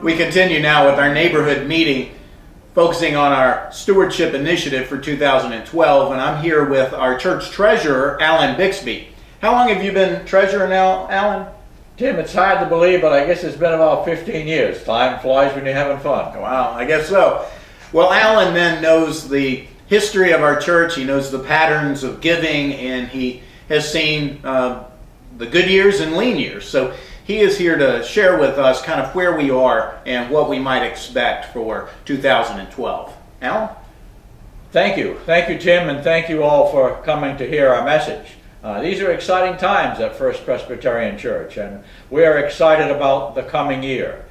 We continue now with our neighborhood meeting, focusing on our stewardship initiative for 2012, and I'm here with our church treasurer, Alan Bixby. How long have you been treasurer now, Alan? Tim, it's hard to believe, but I guess it's been about 15 years. Time flies when you're having fun. Wow, I guess so. Well, Alan then knows the history of our church, he knows the patterns of giving, and he has seen the good years and lean years. So he is here to share with us kind of where we are and what we might expect for 2012. Alan? Thank you. Thank you, Tim, and thank you all for coming to hear our message. These are exciting times at First Presbyterian Church, and we are excited about the coming year.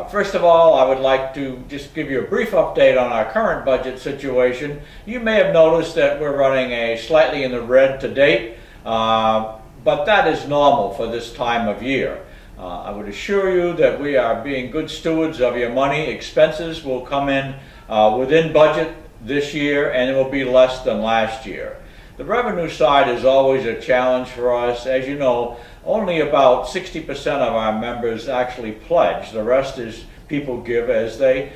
First of all, I would like to just give you a brief update on our current budget situation. You may have noticed that we're running a slightly in the red to date, but that is normal for this time of year. I would assure you that we are being good stewards of your money. Expenses will come in within budget this year, and it will be less than last year. The revenue side is always a challenge for us. As you know, only about 60% of our members actually pledge. The rest is people give as they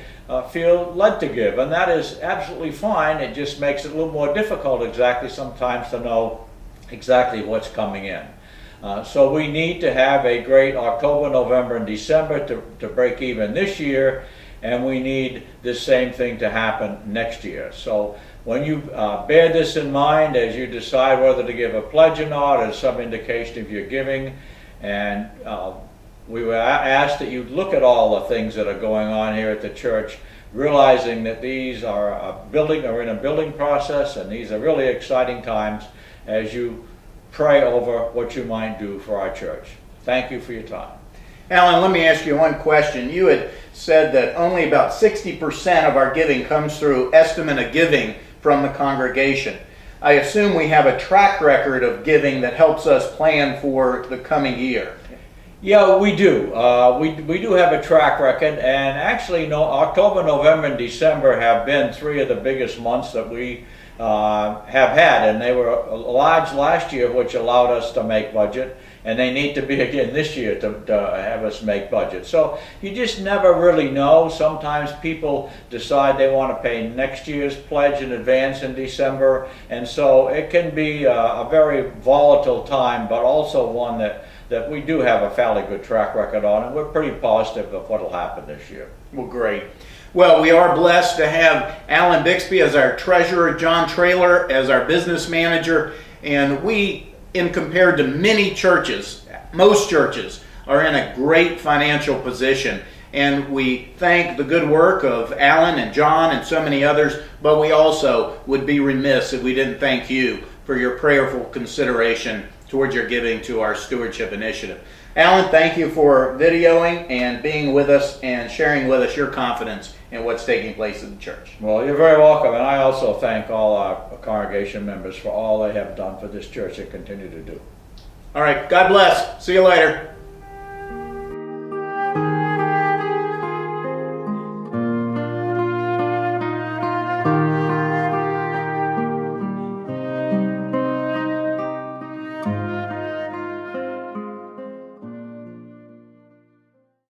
feel led to give, and that is absolutely fine. It just makes it a little more difficult sometimes to know exactly what's coming in. So we need to have a great October, November, and December to break even this year, and we need this same thing to happen next year. So when you bear this in mind as you decide whether to give a pledge or not, as some indication of your giving, and we were asked that you look at all the things that are going on here at the church, realizing that these are in a building process, and these are really exciting times as you pray over what you might do for our church. Thank you for your time. Alan, let me ask you one question. You had said that only about 60% of our giving comes through estimate of giving from the congregation. I assume we have a track record of giving that helps us plan for the coming year. Yeah, we do. We do have a track record, and actually October, November, and December have been three of the biggest months that we have had, and they were large last year, which allowed us to make budget, and they need to be again this year to have us make budget. So you just never really know. Sometimes people decide they want to pay next year's pledge in advance in December, and so it can be a very volatile time, but also one that we do have a fairly good track record on, and we're pretty positive of what will happen this year. Well, great. Well, we are blessed to have Alan Bixby as our treasurer, John Traylor as our business manager, and we, in compared to many churches, most churches, are in a great financial position. And we thank the good work of Alan and John and so many others, but we also would be remiss if we didn't thank you for your prayerful consideration towards your giving to our stewardship initiative. Alan, thank you for videoing and being with us and sharing with us your confidence in what's taking place in the church. Well, you're very welcome, and I also thank all our congregation members for all they have done for this church and continue to do. All right, God bless. See you later.